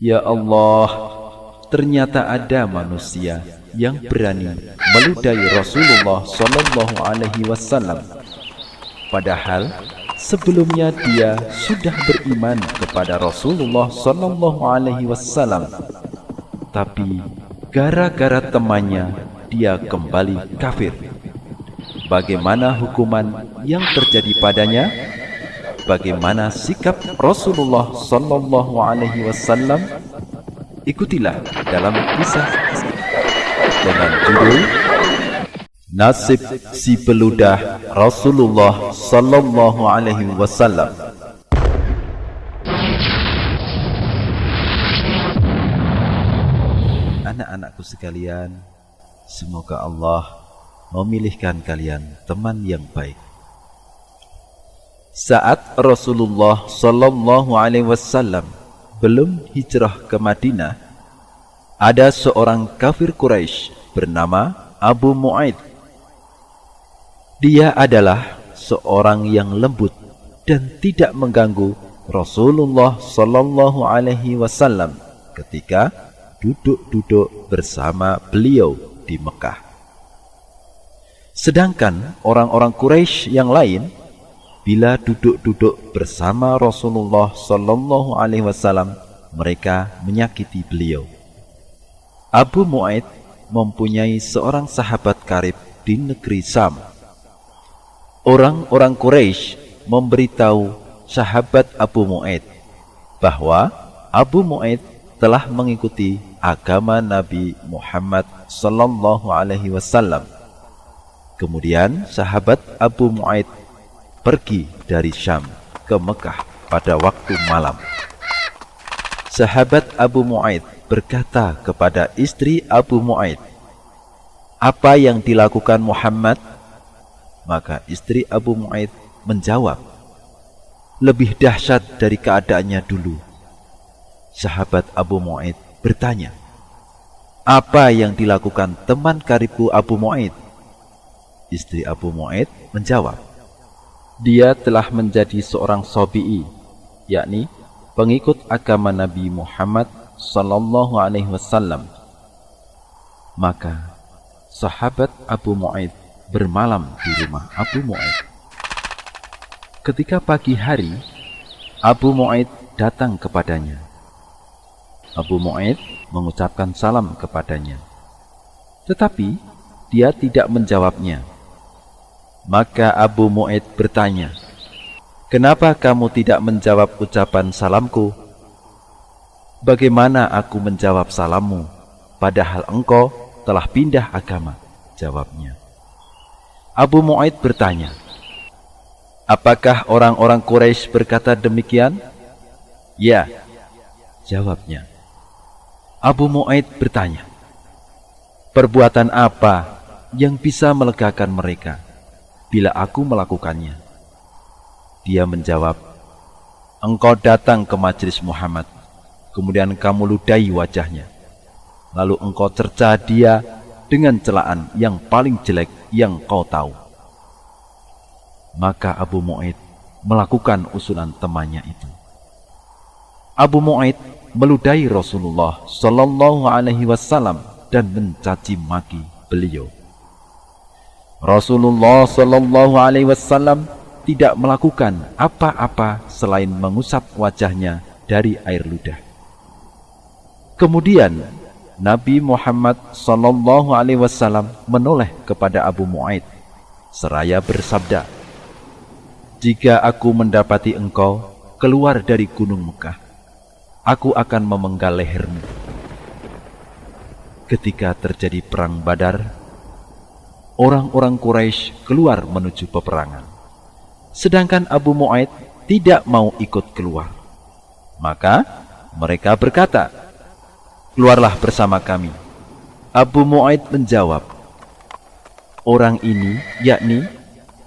Ya Allah, ternyata ada manusia yang berani meludahi Rasulullah Shallallahu Alaihi Wasallam. Padahal sebelumnya dia sudah beriman kepada Rasulullah Shallallahu Alaihi Wasallam. Tapi gara-gara temannya dia kembali kafir. Bagaimana hukuman yang terjadi padanya? Bagaimana sikap Rasulullah Sallallahu Alaihi Wasallam? Ikutilah dalam kisah dengan judul Nasib si Peludah Rasulullah Sallallahu Alaihi Wasallam. Anak-anakku sekalian, semoga Allah memilihkan kalian teman yang baik. Saat Rasulullah Sallallahu Alaihi Wasallam belum hijrah ke Madinah, ada seorang kafir Quraisy bernama Abu Mu'aid. Dia adalah seorang yang lembut dan tidak mengganggu Rasulullah Sallallahu Alaihi Wasallam ketika duduk-duduk bersama beliau di Mekah. Sedangkan orang-orang Quraisy yang lain, bila duduk-duduk bersama Rasulullah Sallallahu Alaihi Wasallam, mereka menyakiti beliau. Abu Mu'aid mempunyai seorang sahabat karib di negeri Sam. Orang-orang Quraisy memberitahu sahabat Abu Mu'aid bahwa Abu Mu'aid telah mengikuti agama Nabi Muhammad Sallallahu Alaihi Wasallam. Kemudian sahabat Abu Mu'aid pergi dari Syam ke Mekah pada waktu malam. Sahabat Abu Mu'aid berkata kepada istri Abu Mu'aid, "Apa yang dilakukan Muhammad?" Maka istri Abu Mu'aid menjawab, "Lebih dahsyat dari keadaannya dulu." Sahabat Abu Mu'aid bertanya, "Apa yang dilakukan teman karibku Abu Mu'aid?" Istri Abu Mu'aid menjawab, "Dia telah menjadi seorang Sabi'i, yakni pengikut agama Nabi Muhammad Sallallahu Alaihi Wasallam." Maka sahabat Abu Mu'aid bermalam di rumah Abu Mu'aid. Ketika pagi hari, Abu Mu'aid datang kepadanya. Abu Mu'aid mengucapkan salam kepadanya, tetapi dia tidak menjawabnya. Maka Abu Mu'aid bertanya, "Kenapa kamu tidak menjawab ucapan salamku? Bagaimana aku menjawab salammu, padahal engkau telah pindah agama?" Jawabnya. Abu Mu'aid bertanya, "Apakah orang-orang Quraisy berkata demikian?" "Ya," jawabnya. Abu Mu'aid bertanya, "Perbuatan apa yang bisa melegakan mereka bila aku melakukannya?" Dia menjawab, "Engkau datang ke majelis Muhammad, kemudian kamu ludahi wajahnya, lalu engkau cerca dia dengan celaan yang paling jelek yang kau tahu." Maka Abu Mu'aid melakukan usulan temannya itu. Abu Mu'aid meludahi Rasulullah Sallallahu Alaihi Wasallam dan mencaci maki beliau. Rasulullah Sallallahu Alaihi Wasallam tidak melakukan apa-apa selain mengusap wajahnya dari air ludah. Kemudian Nabi Muhammad Sallallahu Alaihi Wasallam menoleh kepada Abu Mu'aid seraya bersabda, "Jika aku mendapati engkau keluar dari gunung Mekah, aku akan memenggal lehermu." Ketika terjadi perang Badar, orang-orang Quraisy keluar menuju peperangan, sedangkan Abu Mu'aid tidak mau ikut keluar. Maka mereka berkata, "Keluarlah bersama kami." Abu Mu'aid menjawab, "Orang ini, yakni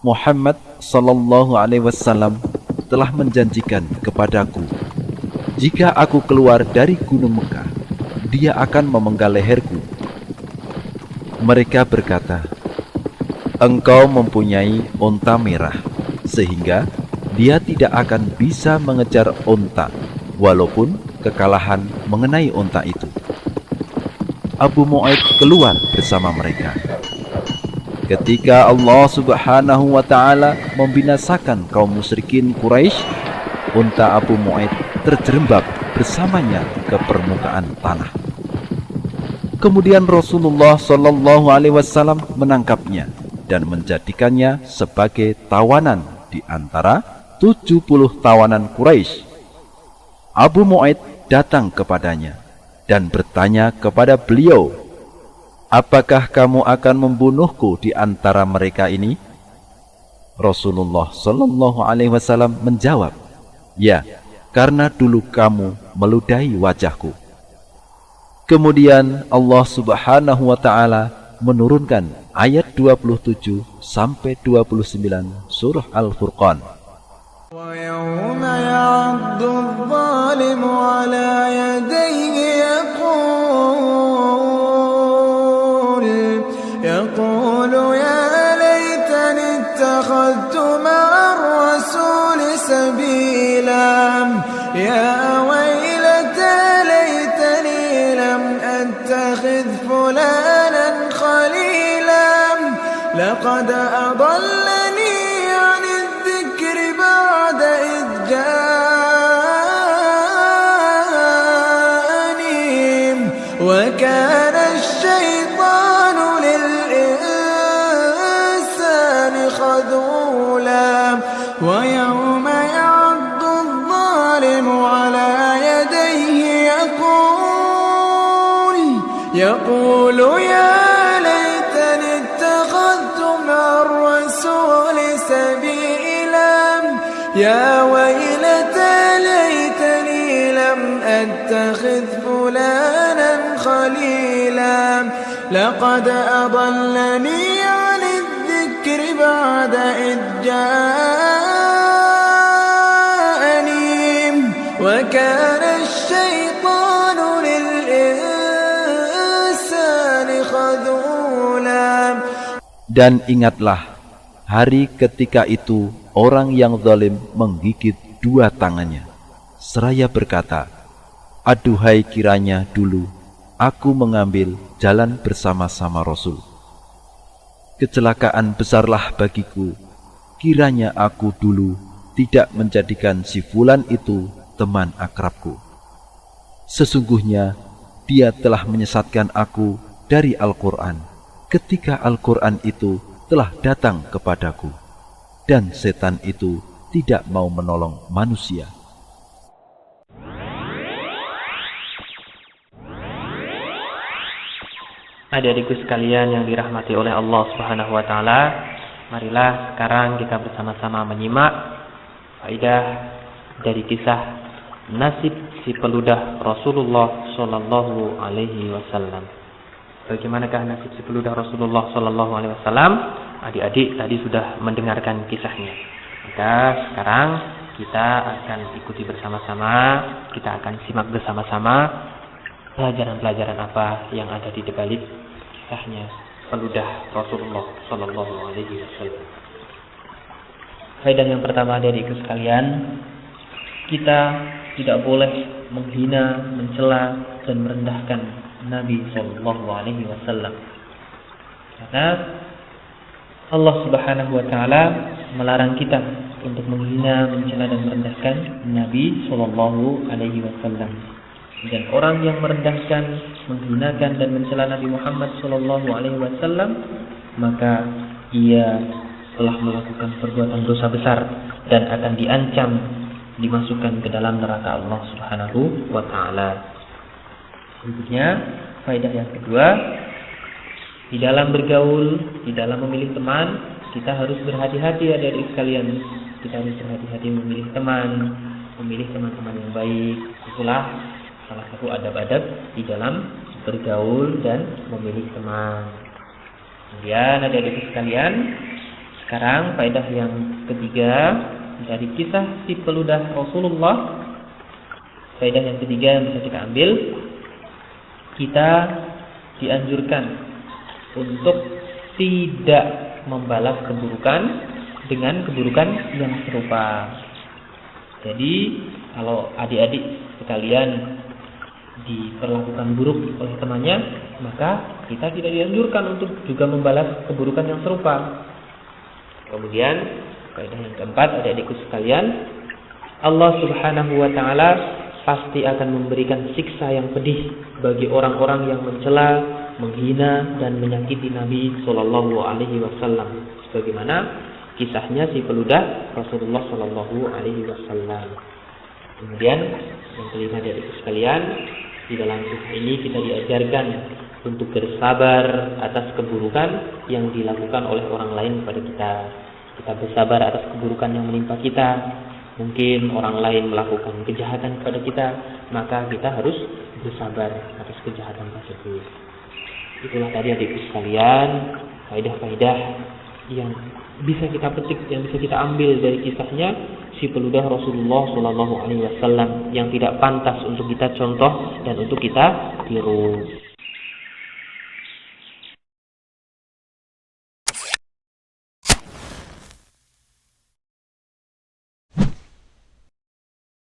Muhammad Sallallahu Alaihi Wasallam, telah menjanjikan kepadaku, jika aku keluar dari gunung Mekah, dia akan memenggal leherku." Mereka berkata, "Engkau mempunyai onta merah, sehingga dia tidak akan bisa mengejar onta, walaupun kekalahan mengenai unta itu. Abu Mu'aid keluar bersama mereka. Ketika Allah Subhanahu wa Ta'ala membinasakan kaum musyrikin Quraisy, unta Abu Mu'aid terjerembab bersamanya ke permukaan tanah. Kemudian Rasulullah Shallallahu Alaihi Wasallam menangkapnya dan menjadikannya sebagai tawanan di antara 70 tawanan Quraisy. Abu Mu'aid datang kepadanya dan bertanya kepada beliau, "Apakah kamu akan membunuhku di antara mereka ini?" Rasulullah Shallallahu Alaihi Wasallam menjawab, "Ya, karena dulu kamu meludahi wajahku." Kemudian Allah Subhanahu wa Ta'ala menurunkan ayat 27 sampai 29 surah Al-Furqan. Wa yawma ya'addu adh-dhalimu 'ala yadayhi yaqulu ya laytani ittakhadhtu ma'a ar-rasuli sabila ya waylata laytani lam attakhidh fulanan khalila laqad adallani 'ani adh-dhikri ba'da idh ja'ani wa kana ash-shaytanu lil-insani khadula wa yawma ya'addu adh-dhalimu 'ala yadayhi yaqulu ya laytani ittakhadhtu ma'a ar-rasuli sabila ya waylata laytani lam attakhidh fulanan khalila laqad adallani 'ani adh-dhikri ba'da idh ja'ani wa kana ash-shaytanu lil-insani khadula. Dan ingatlah hari ketika itu orang yang zalim menggigit dua tangannya, seraya berkata, "Aduhai kiranya dulu aku mengambil jalan bersama-sama Rasul. Kecelakaan besarlah bagiku, kiranya aku dulu tidak menjadikan si fulan itu teman akrabku. Sesungguhnya dia telah menyesatkan aku dari Al-Quran ketika Al-Quran itu telah datang kepadaku, dan setan itu tidak mau menolong manusia." Adik-adikku sekalian yang dirahmati oleh Allah Subhanahu wa Ta'ala, marilah sekarang kita bersama-sama menyimak faedah dari kisah nasib si peludah Rasulullah Sallallahu Alaihi Wasallam. Bagaimanakah nasib si peludah Rasulullah Sallallahu Alaihi Wasallam? Adik-adik tadi sudah mendengarkan kisahnya. Maka sekarang kita akan ikuti bersama-sama, kita akan simak bersama-sama pelajaran-pelajaran apa yang ada di balik kisahnya peludah Rasulullah Sallallahu Alaihi Wasallam. Faedah yang pertama dari sekalian, kita tidak boleh menghina, mencela dan merendahkan Nabi Sallallahu Alaihi Wasallam. Karena Allah Subhanahu Wa Taala melarang kita untuk menghina, mencela dan merendahkan Nabi Sallallahu Alaihi Wasallam. Dan orang yang merendahkan, menghinakan dan mencela Nabi Muhammad Sallallahu Alaihi Wasallam, maka ia telah melakukan perbuatan dosa besar dan akan diancam dimasukkan ke dalam neraka Allah Subhanahu wa Ta'ala. Berikutnya, faedah yang kedua, di dalam bergaul, di dalam memilih teman, kita harus berhati-hati adik-adik sekalian. Kita harus berhati-hati memilih teman, memilih teman-teman yang baik. Itulah salah satu adab-adab di dalam bergaul dan memilih teman. Kemudian adik-adik sekalian, sekarang faedah yang ketiga dari kisah si peludah Rasulullah. Faedah yang ketiga yang bisa kita ambil, kita dianjurkan untuk tidak membalas keburukan dengan keburukan yang serupa. Jadi kalau adik-adik sekalian diperlakukan buruk oleh temannya, maka kita tidak dianjurkan untuk juga membalas keburukan yang serupa. Kemudian kaidah yang keempat, adik-adikku sekalian, Allah Subhanahu wa taala pasti akan memberikan siksa yang pedih bagi orang-orang yang mencela, menghina dan menyakiti Nabi sallallahu alaihi wasallam, sebagaimana kisahnya si peludah Rasulullah sallallahu alaihi wasallam. Kemudian yang kelima, dari sekalian, di dalam kisah ini kita diajarkan untuk bersabar atas keburukan yang dilakukan oleh orang lain kepada kita. Kita bersabar atas keburukan yang menimpa kita. Mungkin orang lain melakukan kejahatan kepada kita, maka kita harus bersabar atas kejahatan tersebut. Itulah tadi adik-adik sekalian, faedah-faedah yang bisa kita petik, yang bisa kita ambil dari kisahnya si peludah Rasulullah Shallallahu Alaihi Wasallam yang tidak pantas untuk kita contoh dan untuk kita tiru.